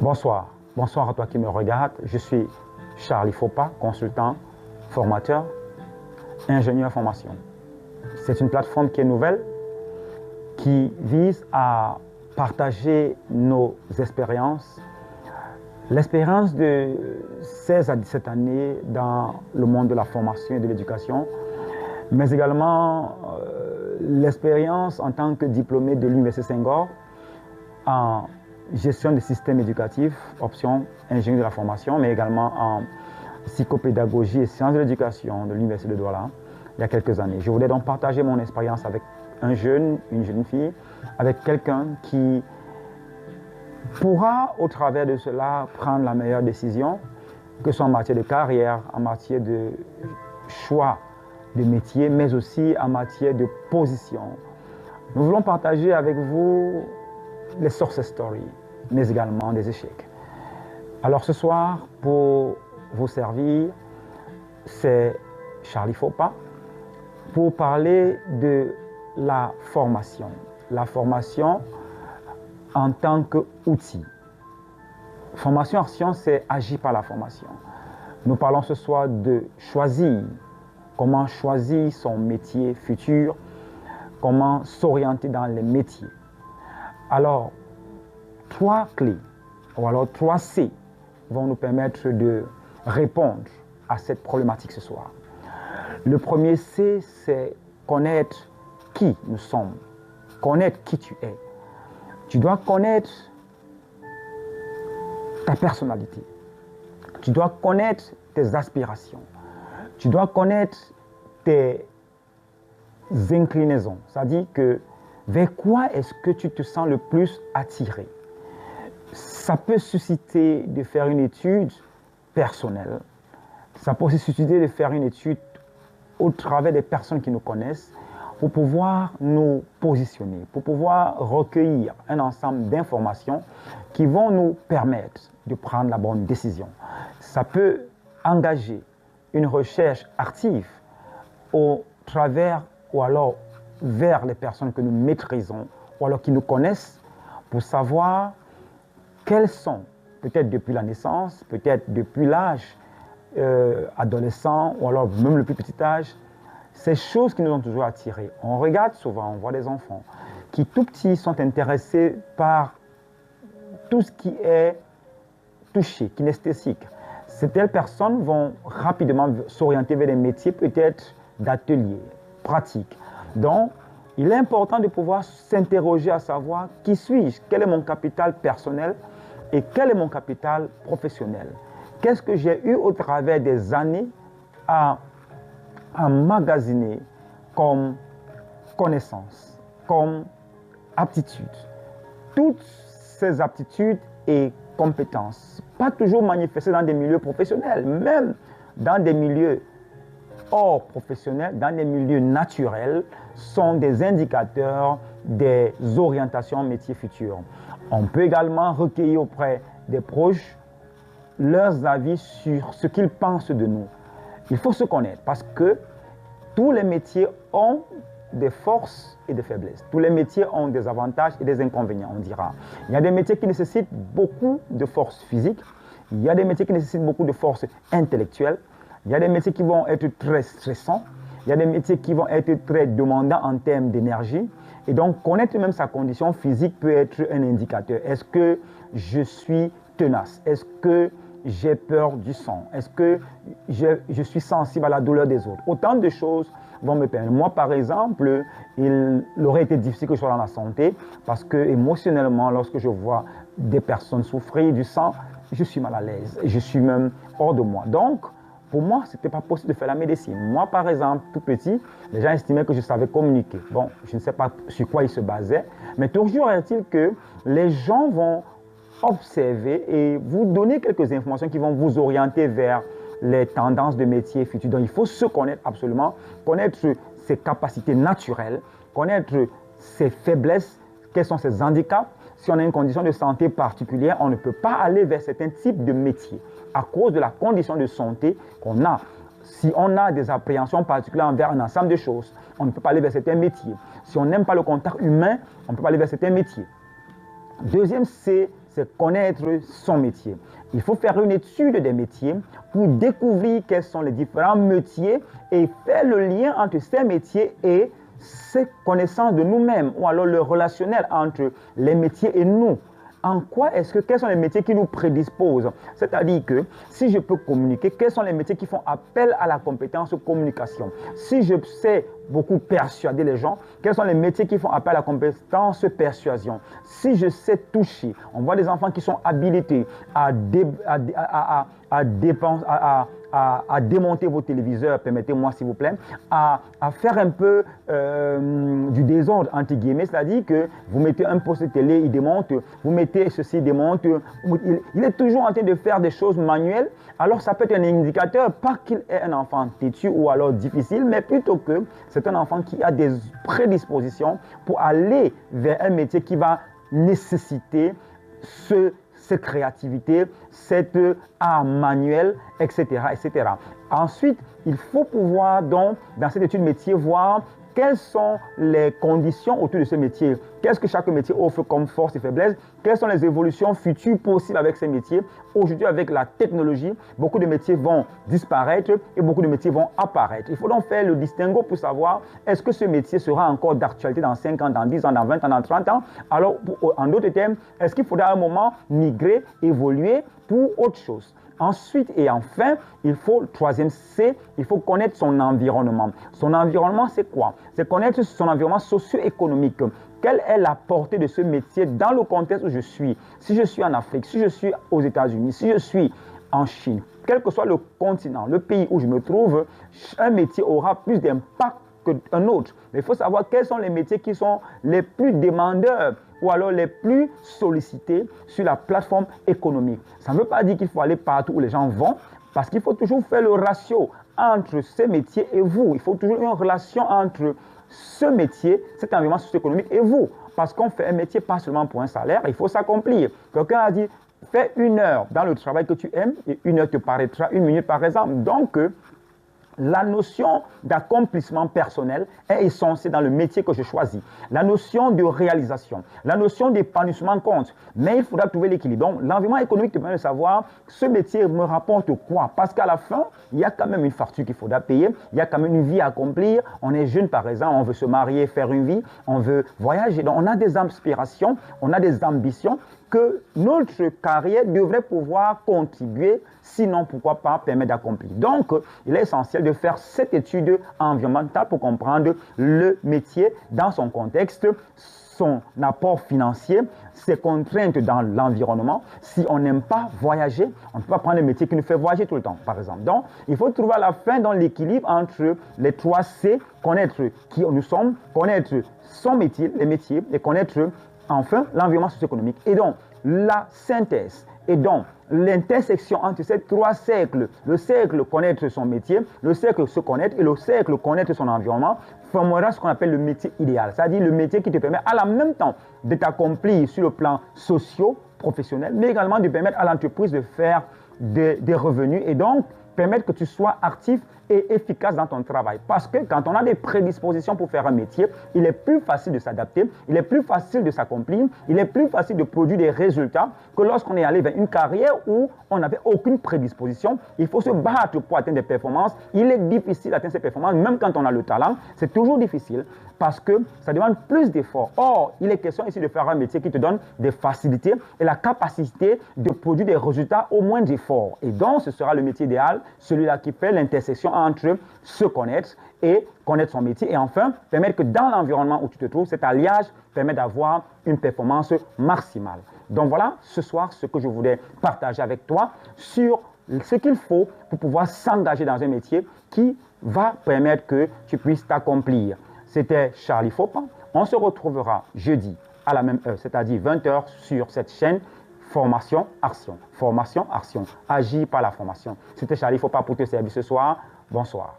Bonsoir. Bonsoir à toi qui me regarde. Je suis Charlie Fopa, consultant, formateur, ingénieur formation. C'est une plateforme qui est nouvelle, qui vise à partager nos expériences, l'expérience de 16 à 17 années dans le monde de la formation et de l'éducation, mais également l'expérience en tant que diplômé de l'Université Senghor en gestion des systèmes éducatifs, option ingénierie de la formation, mais également en psychopédagogie et sciences de l'éducation de l'Université de Douala il y a quelques années. Je voulais donc partager mon expérience avec un jeune, une jeune fille, avec quelqu'un qui pourra, au travers de cela, prendre la meilleure décision, que ce soit en matière de carrière, en matière de choix de métier, mais aussi en matière de position. Nous voulons partager avec vous les success stories, mais également des échecs. Alors ce soir, pour vous servir, c'est Charlie Fopa pour parler de la formation. La formation en tant qu'outil. Formation action, c'est agir par la formation. Nous parlons ce soir de choisir, comment choisir son métier futur, comment s'orienter dans les métiers. Alors, 3 clés, ou alors 3 C, vont nous permettre de répondre à cette problématique ce soir. Le premier C, c'est connaître qui nous sommes, connaître qui tu es. Tu dois connaître ta personnalité. Tu dois connaître tes aspirations. Tu dois connaître tes inclinaisons. C'est-à-dire que vers quoi est-ce que tu te sens le plus attiré? Ça peut susciter de faire une étude personnelle. Ça peut aussi susciter de faire une étude au travers des personnes qui nous connaissent pour pouvoir nous positionner, pour pouvoir recueillir un ensemble d'informations qui vont nous permettre de prendre la bonne décision. Ça peut engager une recherche active au travers ou alors vers les personnes que nous maîtrisons ou alors qui nous connaissent pour savoir quels sont, peut-être depuis la naissance, peut-être depuis l'âge adolescent ou alors même le plus petit âge, ces choses qui nous ont toujours attirés. On regarde souvent, on voit des enfants qui tout petits sont intéressés par tout ce qui est touché, kinesthésique. Ces telles personnes vont rapidement s'orienter vers des métiers peut-être d'atelier, pratique. Donc, il est important de pouvoir s'interroger à savoir qui suis-je, quel est mon capital personnel et quel est mon capital professionnel. Qu'est-ce que j'ai eu au travers des années à emmagasiner comme connaissances, comme aptitudes. Toutes ces aptitudes et compétences, pas toujours manifestées dans des milieux professionnels, même dans des milieux hors professionnels, dans des milieux naturels, sont des indicateurs des orientations métiers futurs. On peut également recueillir auprès des proches leurs avis sur ce qu'ils pensent de nous. Il faut se connaître parce que tous les métiers ont des forces et des faiblesses. Tous les métiers ont des avantages et des inconvénients, on dira. Il y a des métiers qui nécessitent beaucoup de force physique. Il y a des métiers qui nécessitent beaucoup de force intellectuelle. Il y a des métiers qui vont être très stressants. Il y a des métiers qui vont être très demandants en termes d'énergie. Et donc, connaître même sa condition physique peut être un indicateur. Est-ce que je suis tenace? Est-ce que j'ai peur du sang? Est-ce que je suis sensible à la douleur des autres? Autant de choses vont me permettre. Moi, par exemple, il aurait été difficile que je sois dans la santé parce que émotionnellement, lorsque je vois des personnes souffrir du sang, je suis mal à l'aise. Je suis même hors de moi. Donc, pour moi, ce n'était pas possible de faire la médecine. Moi, par exemple, tout petit, les gens estimaient que je savais communiquer. Bon, je ne sais pas sur quoi ils se basaient, mais toujours est-il que les gens vont observer et vous donner quelques informations qui vont vous orienter vers les tendances de métiers futurs. Donc, il faut se connaître absolument, connaître ses capacités naturelles, connaître ses faiblesses, quels sont ses handicaps. Si on a une condition de santé particulière, on ne peut pas aller vers certains types de métiers à cause de la condition de santé qu'on a. Si on a des appréhensions particulières envers un ensemble de choses, on ne peut pas aller vers certains métiers. Si on n'aime pas le contact humain, on ne peut pas aller vers certains métiers. Deuxième, c'est c'est connaître son métier. Il faut faire une étude des métiers pour découvrir quels sont les différents métiers et faire le lien entre ces métiers et ces connaissances de nous-mêmes, ou alors le relationnel entre les métiers et nous. En quoi quels sont les métiers qui nous prédisposent? C'est-à-dire que si je peux communiquer, quels sont les métiers qui font appel à la compétence communication? Si je sais beaucoup persuader les gens, quels sont les métiers qui font appel à la compétence persuasion? Si je sais toucher, on voit des enfants qui sont habilités à démonter vos téléviseurs, permettez-moi s'il vous plaît, à faire un peu du désordre, entre guillemets, c'est-à-dire que vous mettez un poste de télé, il démonte, vous mettez ceci, il démonte, il est toujours en train de faire des choses manuelles, alors ça peut être un indicateur, pas qu'il est un enfant têtu ou alors difficile, mais plutôt que c'est un enfant qui a des prédispositions pour aller vers un métier qui va nécessiter cette créativité, cet art manuel, etc., etc. Ensuite, il faut pouvoir donc, dans cette étude métier, voir quelles sont les conditions autour de ce métier. Qu'est-ce que chaque métier offre comme force et faiblesse? Quelles sont les évolutions futures possibles avec ces métiers? Aujourd'hui, avec la technologie, beaucoup de métiers vont disparaître et beaucoup de métiers vont apparaître. Il faut donc faire le distinguo pour savoir est-ce que ce métier sera encore d'actualité dans 5 ans, dans 10 ans, dans 20 ans, dans 30 ans? Alors, en d'autres termes, est-ce qu'il faudra à un moment migrer, évoluer pour autre chose? Ensuite et enfin, il faut, troisième C, il faut connaître son environnement. Son environnement, c'est quoi? C'est connaître son environnement socio-économique. Quelle est la portée de ce métier dans le contexte où je suis? Si je suis en Afrique, si je suis aux États-Unis, si je suis en Chine, quel que soit le continent, le pays où je me trouve, un métier aura plus d'impact qu'un autre. Mais il faut savoir quels sont les métiers qui sont les plus demandeurs ou alors les plus sollicités sur la plateforme économique. Ça ne veut pas dire qu'il faut aller partout où les gens vont, parce qu'il faut toujours faire le ratio entre ces métiers et vous. Il faut toujours une relation entre ce métier, cet environnement socio-économique et vous. Parce qu'on fait un métier pas seulement pour un salaire, il faut s'accomplir. Quelqu'un a dit, fais 1 heure dans le travail que tu aimes et 1 heure te paraîtra 1 minute par exemple. Donc, la notion d'accomplissement personnel est essentielle dans le métier que je choisis. La notion de réalisation, la notion d'épanouissement compte. Mais il faudra trouver l'équilibre. Donc, l'environnement économique te permet de savoir ce métier me rapporte quoi. Parce qu'à la fin, il y a quand même une facture qu'il faudra payer. Il y a quand même une vie à accomplir. On est jeune, par exemple, on veut se marier, faire une vie. On veut voyager. Donc, on a des aspirations, on a des ambitions que notre carrière devrait pouvoir contribuer, sinon pourquoi pas permettre d'accomplir. Donc, il est essentiel de faire cette étude environnementale pour comprendre le métier dans son contexte, son apport financier, ses contraintes dans l'environnement. Si on n'aime pas voyager, on ne peut pas prendre un métier qui nous fait voyager tout le temps, par exemple. Donc, il faut trouver à la fin dans l'équilibre entre les 3 C, connaître qui nous sommes, connaître son métier, les métiers, et connaître enfin l'environnement socio-économique. Et donc, la synthèse et donc l'intersection entre ces 3 cercles, le cercle connaître son métier, le cercle se connaître et le cercle connaître son environnement, formera ce qu'on appelle le métier idéal. C'est-à-dire le métier qui te permet à la même temps de t'accomplir sur le plan socio-professionnel, mais également de permettre à l'entreprise de faire des revenus et donc permettre que tu sois actif et efficace dans ton travail. Parce que quand on a des prédispositions pour faire un métier, il est plus facile de s'adapter, il est plus facile de s'accomplir, il est plus facile de produire des résultats que lorsqu'on est allé vers une carrière où on n'avait aucune prédisposition. Il faut se battre pour atteindre des performances. Il est difficile d'atteindre ces performances, même quand on a le talent. C'est toujours difficile parce que ça demande plus d'efforts. Or, il est question ici de faire un métier qui te donne des facilités et la capacité de produire des résultats au moins d'efforts. Et donc, ce sera le métier idéal, celui-là qui fait l'intersection entre se connaître et connaître son métier. Et enfin, permettre que dans l'environnement où tu te trouves, cet alliage permet d'avoir une performance maximale. Donc voilà, ce soir, ce que je voulais partager avec toi sur ce qu'il faut pour pouvoir s'engager dans un métier qui va permettre que tu puisses t'accomplir. C'était Charlie Fopa. On se retrouvera jeudi à la même heure, c'est-à-dire 20 h sur cette chaîne Formation, Action. Formation, Action. Agir par la formation. C'était Charlie Fopa pour te servir ce soir. Bonsoir.